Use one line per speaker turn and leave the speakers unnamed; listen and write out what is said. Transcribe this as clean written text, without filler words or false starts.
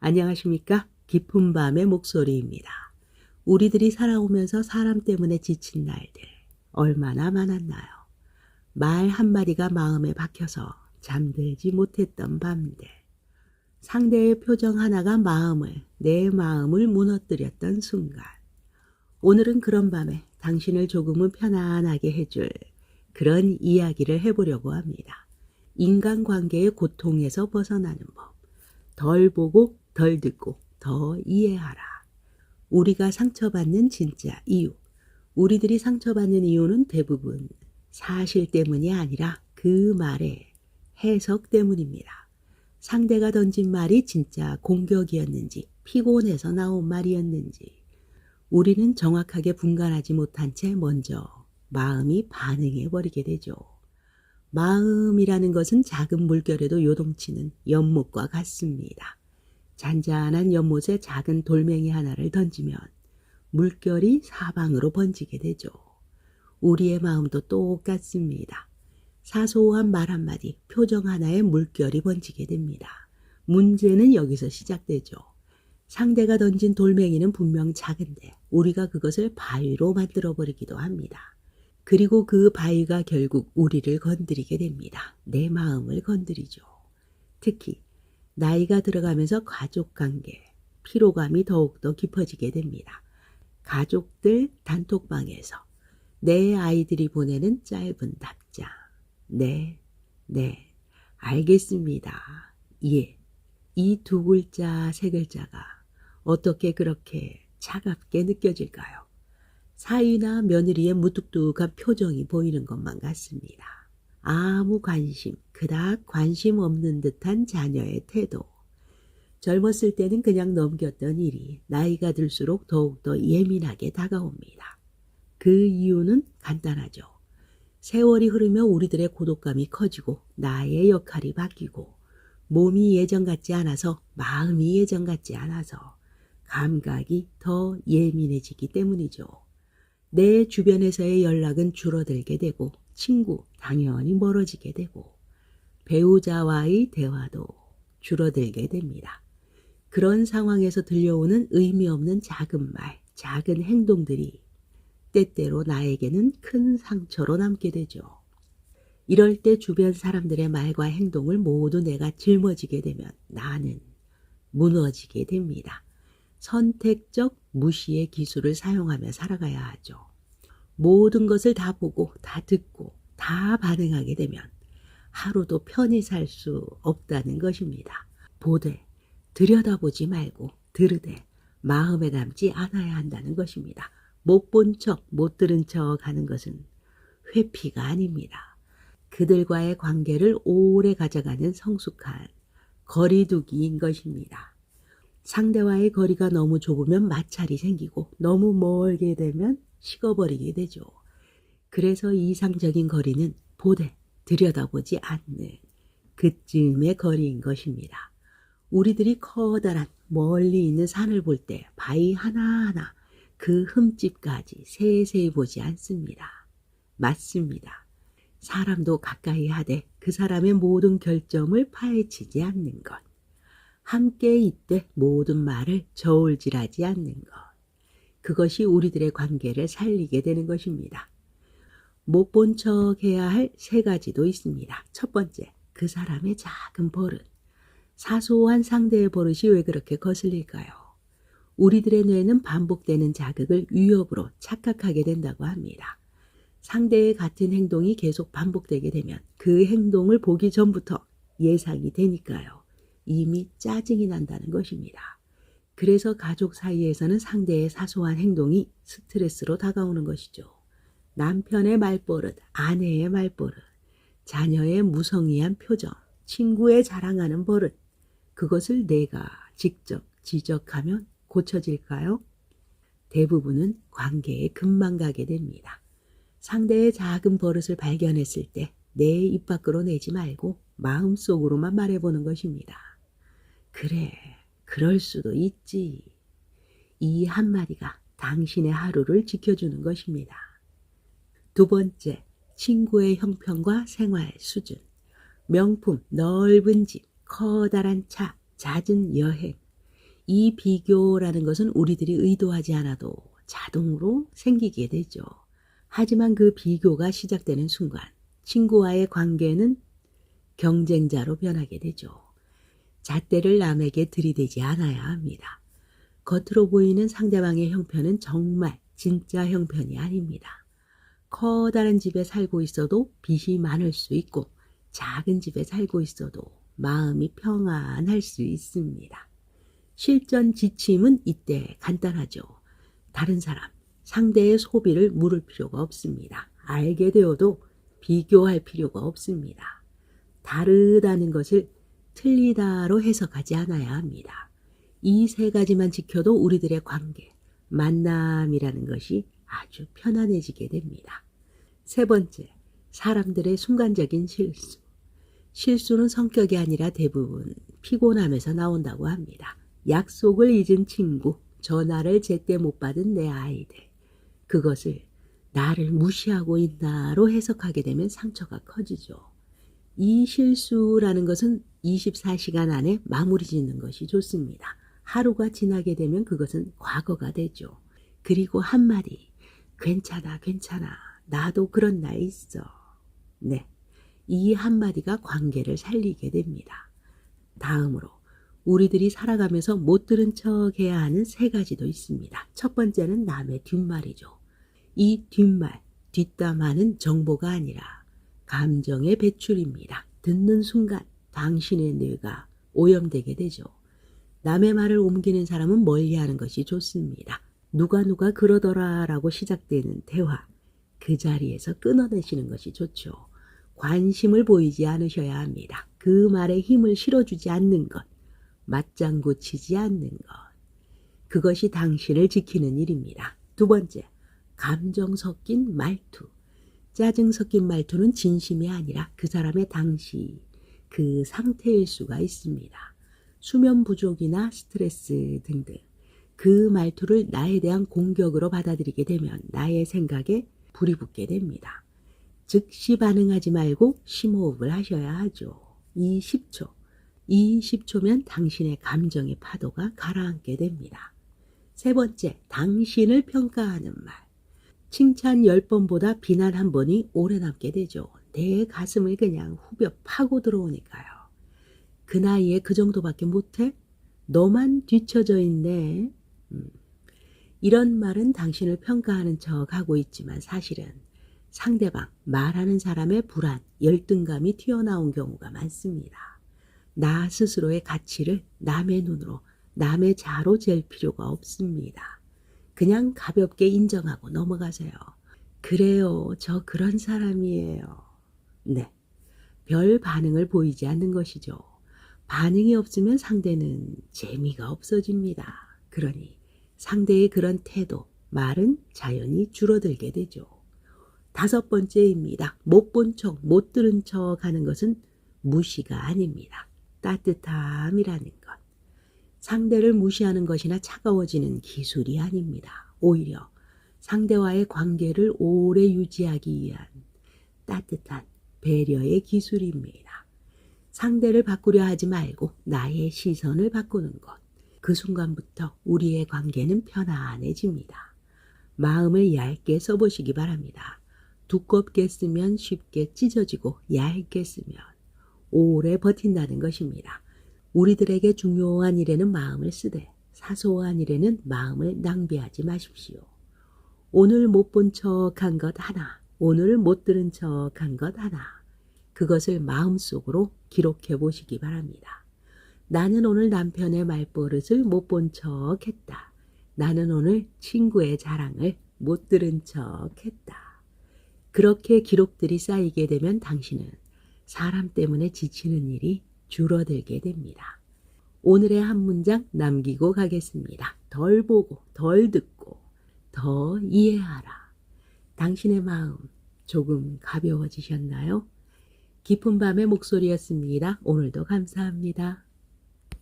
안녕하십니까? 깊은 밤의 목소리입니다. 우리들이 살아오면서 사람 때문에 지친 날들 얼마나 많았나요? 말 한마디가 마음에 박혀서 잠들지 못했던 밤들. 상대의 표정 하나가 내 마음을 무너뜨렸던 순간. 오늘은 그런 밤에 당신을 조금은 편안하게 해줄 그런 이야기를 해보려고 합니다. 인간관계의 고통에서 벗어나는 법. 덜 보고 덜 듣고 더 이해하라. 우리가 상처받는 진짜 이유. 우리들이 상처받는 이유는 대부분 사실 때문이 아니라 그 말의 해석 때문입니다. 상대가 던진 말이 진짜 공격이었는지 피곤해서 나온 말이었는지 우리는 정확하게 분간하지 못한 채 먼저 마음이 반응해버리게 되죠. 마음이라는 것은 작은 물결에도 요동치는 연못과 같습니다. 잔잔한 연못에 작은 돌멩이 하나를 던지면 물결이 사방으로 번지게 되죠. 우리의 마음도 똑같습니다. 사소한 말 한마디, 표정 하나에 물결이 번지게 됩니다. 문제는 여기서 시작되죠. 상대가 던진 돌멩이는 분명 작은데 우리가 그것을 바위로 만들어버리기도 합니다. 그리고 그 바위가 결국 우리를 건드리게 됩니다. 내 마음을 건드리죠. 특히 나이가 들어가면서 가족관계, 피로감이 더욱더 깊어지게 됩니다. 가족들 단톡방에서 내 아이들이 보내는 짧은 답장. 네, 알겠습니다. 예. 이 두 글자, 세 글자가 어떻게 그렇게 차갑게 느껴질까요? 사위나 며느리의 무뚝뚝한 표정이 보이는 것만 같습니다. 아무 관심, 그닥 관심 없는 듯한 자녀의 태도. 젊었을 때는 그냥 넘겼던 일이 나이가 들수록 더욱더 예민하게 다가옵니다. 그 이유는 간단하죠. 세월이 흐르며 우리들의 고독감이 커지고 나의 역할이 바뀌고 몸이 예전 같지 않아서 마음이 예전 같지 않아서 감각이 더 예민해지기 때문이죠. 내 주변에서의 연락은 줄어들게 되고 친구 당연히 멀어지게 되고 배우자와의 대화도 줄어들게 됩니다. 그런 상황에서 들려오는 의미 없는 작은 말, 작은 행동들이 때때로 나에게는 큰 상처로 남게 되죠. 이럴 때 주변 사람들의 말과 행동을 모두 내가 짊어지게 되면 나는 무너지게 됩니다. 선택적 무시의 기술을 사용하며 살아가야 하죠. 모든 것을 다 보고 다 듣고 다 반응하게 되면 하루도 편히 살 수 없다는 것입니다. 보되 들여다보지 말고 들으되 마음에 담지 않아야 한다는 것입니다. 못 본 척, 못 들은 척 하는 것은 회피가 아닙니다. 그들과의 관계를 오래 가져가는 성숙한 거리두기인 것입니다. 상대와의 거리가 너무 좁으면 마찰이 생기고 너무 멀게 되면 식어버리게 되죠. 그래서 이상적인 거리는 보되 들여다보지 않는 그쯤의 거리인 것입니다. 우리들이 커다란 멀리 있는 산을 볼 때 바위 하나하나 그 흠집까지 세세히 보지 않습니다. 맞습니다. 사람도 가까이 하되 그 사람의 모든 결점을 파헤치지 않는 것. 함께 있되 모든 말을 저울질하지 않는 것. 그것이 우리들의 관계를 살리게 되는 것입니다. 못 본 척 해야 할 세 가지도 있습니다. 첫 번째, 그 사람의 작은 버릇. 사소한 상대의 버릇이 왜 그렇게 거슬릴까요? 우리들의 뇌는 반복되는 자극을 위협으로 착각하게 된다고 합니다. 상대의 같은 행동이 계속 반복되게 되면 그 행동을 보기 전부터 예상이 되니까요. 이미 짜증이 난다는 것입니다. 그래서 가족 사이에서는 상대의 사소한 행동이 스트레스로 다가오는 것이죠. 남편의 말버릇, 아내의 말버릇, 자녀의 무성의한 표정, 친구의 자랑하는 버릇, 그것을 내가 직접 지적하면 고쳐질까요? 대부분은 관계에 금방 가게 됩니다. 상대의 작은 버릇을 발견했을 때 내 입 밖으로 내지 말고 마음속으로만 말해보는 것입니다. 그래, 그럴 수도 있지. 이 한마디가 당신의 하루를 지켜주는 것입니다. 두 번째, 친구의 형편과 생활 수준. 명품, 넓은 집, 커다란 차, 잦은 여행. 이 비교라는 것은 우리들이 의도하지 않아도 자동으로 생기게 되죠. 하지만 그 비교가 시작되는 순간 친구와의 관계는 경쟁자로 변하게 되죠. 잣대를 남에게 들이대지 않아야 합니다. 겉으로 보이는 상대방의 형편은 정말 진짜 형편이 아닙니다. 커다란 집에 살고 있어도 빚이 많을 수 있고 작은 집에 살고 있어도 마음이 평안할 수 있습니다. 실전 지침은 이때 간단하죠. 다른 사람, 상대의 소비를 물을 필요가 없습니다. 알게 되어도 비교할 필요가 없습니다. 다르다는 것을 틀리다로 해석하지 않아야 합니다. 이 세 가지만 지켜도 우리들의 관계, 만남이라는 것이 아주 편안해지게 됩니다. 세 번째, 사람들의 순간적인 실수. 실수는 성격이 아니라 대부분 피곤함에서 나온다고 합니다. 약속을 잊은 친구, 전화를 제때 못 받은 내 아이들. 그것을 나를 무시하고 있나로 해석하게 되면 상처가 커지죠. 이 실수라는 것은 24시간 안에 마무리 짓는 것이 좋습니다. 하루가 지나게 되면 그것은 과거가 되죠. 그리고 한마디, 괜찮아, 괜찮아. 나도 그런 날 있어. 네, 이 한마디가 관계를 살리게 됩니다. 다음으로 우리들이 살아가면서 못 들은 척 해야 하는 세 가지도 있습니다. 첫 번째는 남의 뒷말이죠. 이 뒷말, 뒷담화는 정보가 아니라 감정의 배출입니다. 듣는 순간 당신의 뇌가 오염되게 되죠. 남의 말을 옮기는 사람은 멀리하는 것이 좋습니다. 누가 그러더라 라고 시작되는 대화, 그 자리에서 끊어내시는 것이 좋죠. 관심을 보이지 않으셔야 합니다. 그 말에 힘을 실어주지 않는 것, 맞장구 치지 않는 것. 그것이 당신을 지키는 일입니다. 두 번째, 감정 섞인 말투. 짜증 섞인 말투는 진심이 아니라 그 사람의 당시, 그 상태일 수가 있습니다. 수면 부족이나 스트레스 등등. 그 말투를 나에 대한 공격으로 받아들이게 되면 나의 생각에 불이 붙게 됩니다. 즉시 반응하지 말고 심호흡을 하셔야 하죠. 이 10초. 이 10초면 당신의 감정의 파도가 가라앉게 됩니다. 세 번째, 당신을 평가하는 말. 칭찬 10번보다 비난 1번이 오래 남게 되죠. 내 가슴을 그냥 후벼 파고 들어오니까요. 그 나이에 그 정도밖에 못해? 너만 뒤처져 있네. 이런 말은 당신을 평가하는 척 하고 있지만 사실은 상대방, 말하는 사람의 불안, 열등감이 튀어나온 경우가 많습니다. 나 스스로의 가치를 남의 눈으로, 남의 자로 잴 필요가 없습니다. 그냥 가볍게 인정하고 넘어가세요. 그래요, 저 그런 사람이에요. 네, 별 반응을 보이지 않는 것이죠. 반응이 없으면 상대는 재미가 없어집니다. 그러니 상대의 그런 태도, 말은 자연히 줄어들게 되죠. 다섯 번째입니다. 못 본 척, 못 들은 척 하는 것은 무시가 아닙니다. 따뜻함이라는 것. 상대를 무시하는 것이나 차가워지는 기술이 아닙니다. 오히려 상대와의 관계를 오래 유지하기 위한 따뜻한 배려의 기술입니다. 상대를 바꾸려 하지 말고 나의 시선을 바꾸는 것. 그 순간부터 우리의 관계는 편안해집니다. 마음을 얇게 써보시기 바랍니다. 두껍게 쓰면 쉽게 찢어지고 얇게 쓰면 오래 버틴다는 것입니다. 우리들에게 중요한 일에는 마음을 쓰되 사소한 일에는 마음을 낭비하지 마십시오. 오늘 못 본 척한 것 하나, 오늘 못 들은 척한 것 하나, 그것을 마음속으로 기록해 보시기 바랍니다. 나는 오늘 남편의 말버릇을 못 본 척 했다. 나는 오늘 친구의 자랑을 못 들은 척 했다. 그렇게 기록들이 쌓이게 되면 당신은 사람 때문에 지치는 일이 줄어들게 됩니다. 오늘의 한 문장 남기고 가겠습니다. 덜 보고, 덜 듣고, 더 이해하라. 당신의 마음 조금 가벼워지셨나요? 깊은 밤의 목소리였습니다. 오늘도 감사합니다.